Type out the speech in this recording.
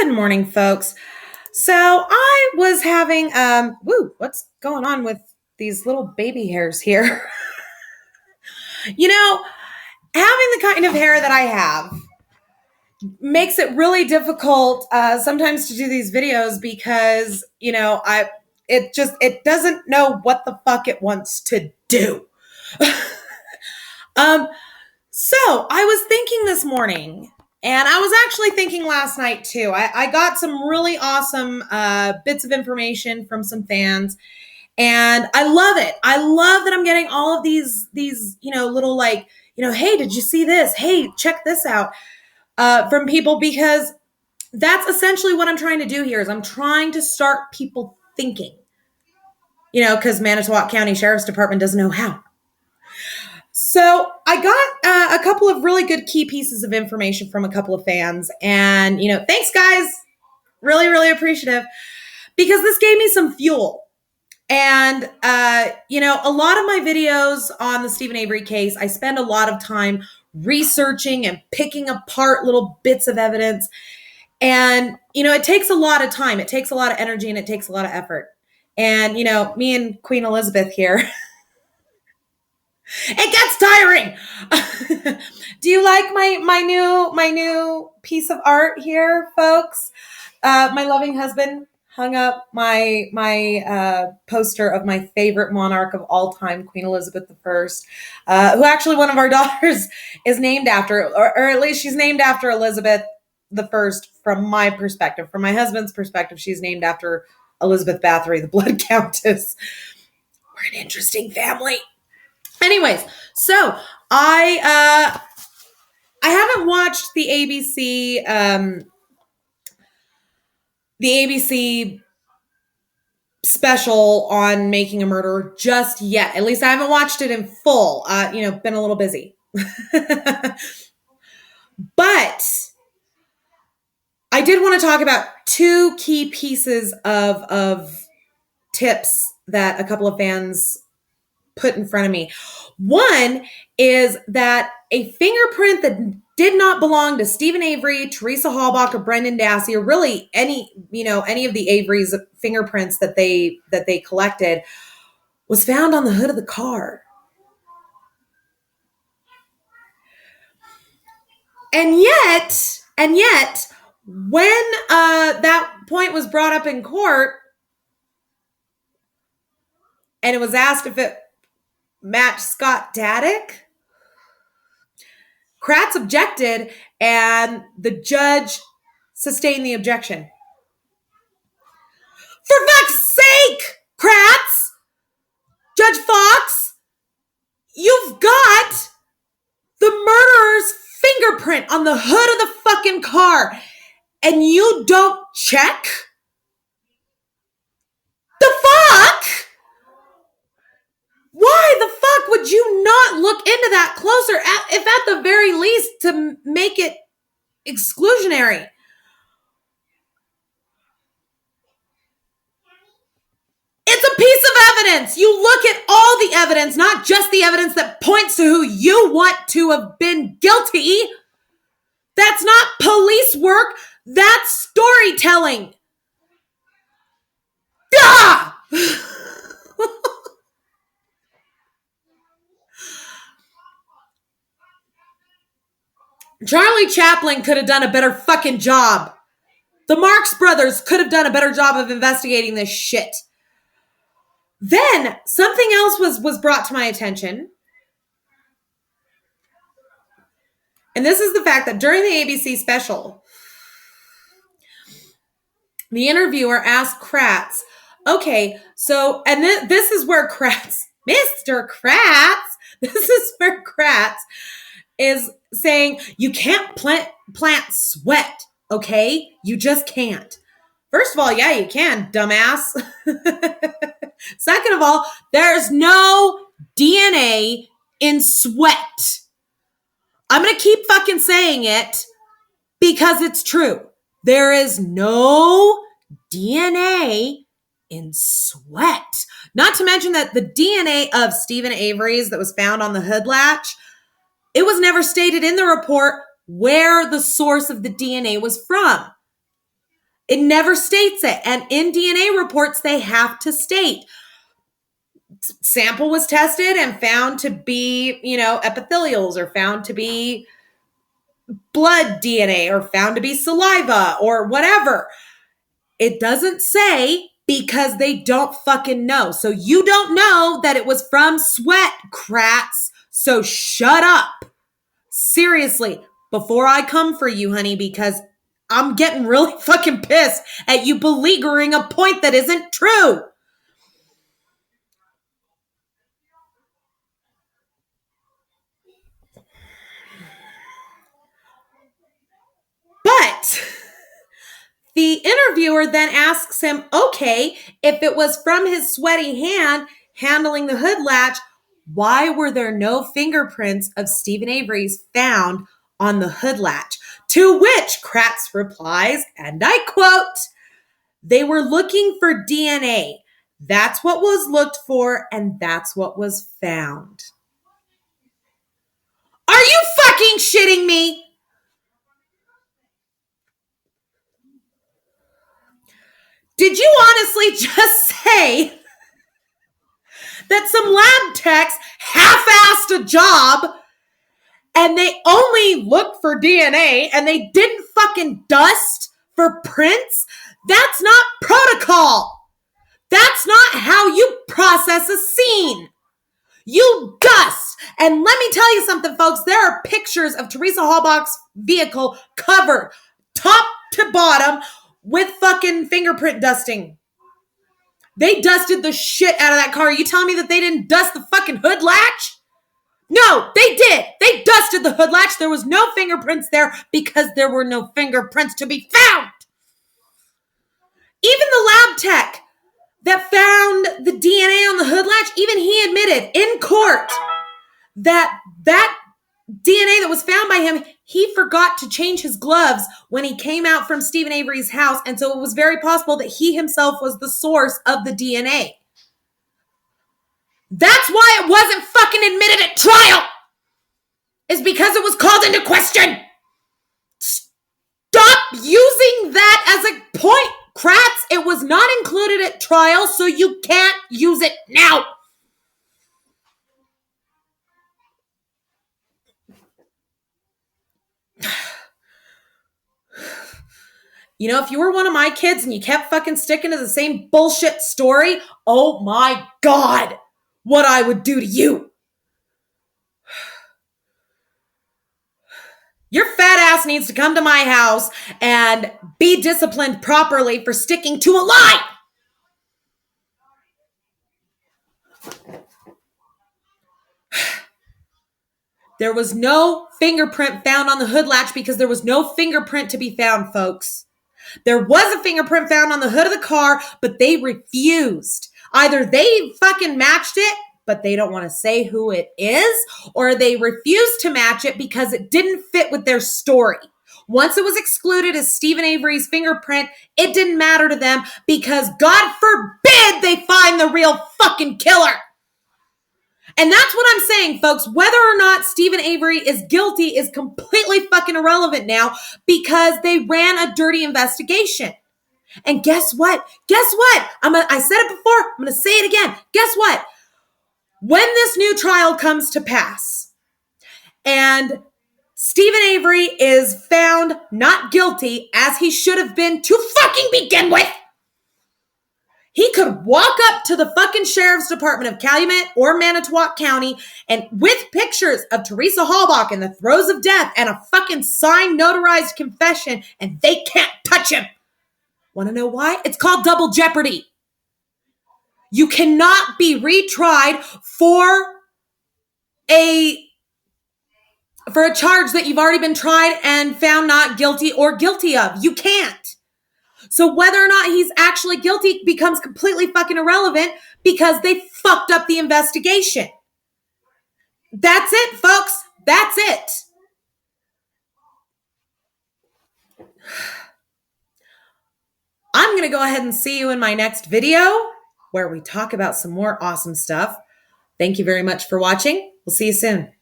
Good morning, folks. So I was having what's going on with these little baby hairs here? you know, Having the kind of hair that I have makes it really difficult sometimes to do these videos because, it doesn't know what the fuck it wants to do. um So I was thinking this morning, and I was actually thinking last night too. I got some really awesome bits of information from some fans, and I love it. I love that I'm getting all of these little hey, did you see this? Hey, check this out from people, because that's essentially what I'm trying to do here. Is I'm trying to start people thinking. Because Manitowoc County Sheriff's Department doesn't know how. So I got a couple of really good key pieces of information from a couple of fans, and thanks guys, really, really appreciative, because this gave me some fuel. And a lot of my videos on the Stephen Avery case, I spend a lot of time researching and picking apart little bits of evidence, and it takes a lot of time, it takes a lot of energy, and it takes a lot of effort. And me and Queen Elizabeth here. It gets tiring. Do you like my new piece of art here, folks? My loving husband hung up my poster of my favorite monarch of all time, Queen Elizabeth I, who actually one of our daughters is named after, or at least she's named after Elizabeth I. From my perspective, from my husband's perspective, she's named after Elizabeth Bathory, the Blood Countess. We're an interesting family. Anyways, so I haven't watched the ABC special on Making a Murderer just yet. At least I haven't watched it in full. Been a little busy. But I did want to talk about two key pieces of tips that a couple of fans put in front of me. One is that a fingerprint that did not belong to Stephen Avery, Teresa Halbach, or Brendan Dassey, or really any of the Avery's fingerprints that they collected, was found on the hood of the car. And yet, when that point was brought up in court, and it was asked if it matched Scott Daddick, Kratz objected, and the judge sustained the objection. For fuck's sake, Kratz! Judge Fox, you've got the murderer's fingerprint on the hood of the fucking car, and you don't check? The fuck? Why the fuck would you not look into that closer, if at the very least to make it exclusionary? It's a piece of evidence. You look at all the evidence, not just the evidence that points to who you want to have been guilty. That's not police work. That's storytelling. Ah! Charlie Chaplin could have done a better fucking job. The Marx Brothers could have done a better job of investigating this shit. Then something else was brought to my attention. And this is the fact that during the ABC special, the interviewer asked Kratz, okay, so, and this is where Kratz, Mr. Kratz, this is where Kratz is saying, you can't plant sweat, okay? You just can't. First of all, yeah, you can, dumbass. Second of all, there's no DNA in sweat. I'm going to keep fucking saying it because it's true. There is no DNA in sweat. Not to mention that the DNA of Stephen Avery's that was found on the hood latch, it was never stated in the report where the source of the DNA was from. It never states it. And in DNA reports, they have to state sample was tested and found to be, epithelials, or found to be blood DNA, or found to be saliva, or whatever. It doesn't say, because they don't fucking know. So you don't know that it was from sweat, Kratz. So shut up. Seriously, before I come for you, honey, because I'm getting really fucking pissed at you beleaguering a point that isn't true. But the interviewer then asks him, okay, if it was from his sweaty hand handling the hood latch, why were there no fingerprints of Stephen Avery's found on the hood latch? To which Kratz replies, and I quote, "They were looking for DNA. That's what was looked for, and that's what was found." Are you fucking shitting me? Did you honestly just say that some lab techs half-assed a job and they only looked for DNA and they didn't fucking dust for prints? That's not protocol. That's not how you process a scene. You dust. And let me tell you something, folks. There are pictures of Teresa Halbach's vehicle covered top to bottom with fucking fingerprint dusting. They dusted the shit out of that car. Are you telling me that they didn't dust the fucking hood latch? No, they did. They dusted the hood latch. There was no fingerprints there because there were no fingerprints to be found. Even the lab tech that found the DNA on the hood latch, even he admitted in court that DNA that was found by him, he forgot to change his gloves when he came out from Stephen Avery's house. And so it was very possible that he himself was the source of the DNA. That's why it wasn't fucking admitted at trial. Is because it was called into question. Stop using that as a point, Kratz. It was not included at trial, so you can't use it now. You know, if you were one of my kids and you kept fucking sticking to the same bullshit story, oh my God, what I would do to you. Your fat ass needs to come to my house and be disciplined properly for sticking to a lie. There was no fingerprint found on the hood latch because there was no fingerprint to be found, folks. There was a fingerprint found on the hood of the car, but they refused. Either they fucking matched it, but they don't want to say who it is, or they refused to match it because it didn't fit with their story. Once it was excluded as Stephen Avery's fingerprint, it didn't matter to them because God forbid they find the real fucking killer. And that's what I'm saying, folks. Whether or not Stephen Avery is guilty is completely fucking irrelevant now because they ran a dirty investigation. And guess what? I said it before. I'm going to say it again. Guess what? When this new trial comes to pass and Stephen Avery is found not guilty as he should have been to fucking begin with, he could walk up to the fucking sheriff's department of Calumet or Manitowoc County and with pictures of Teresa Halbach in the throes of death and a fucking signed notarized confession, and they can't touch him. Want to know why? It's called double jeopardy. You cannot be retried for a charge that you've already been tried and found not guilty or guilty of. You can't. So whether or not he's actually guilty becomes completely fucking irrelevant because they fucked up the investigation. That's it, folks. That's it. I'm going to go ahead and see you in my next video where we talk about some more awesome stuff. Thank you very much for watching. We'll see you soon.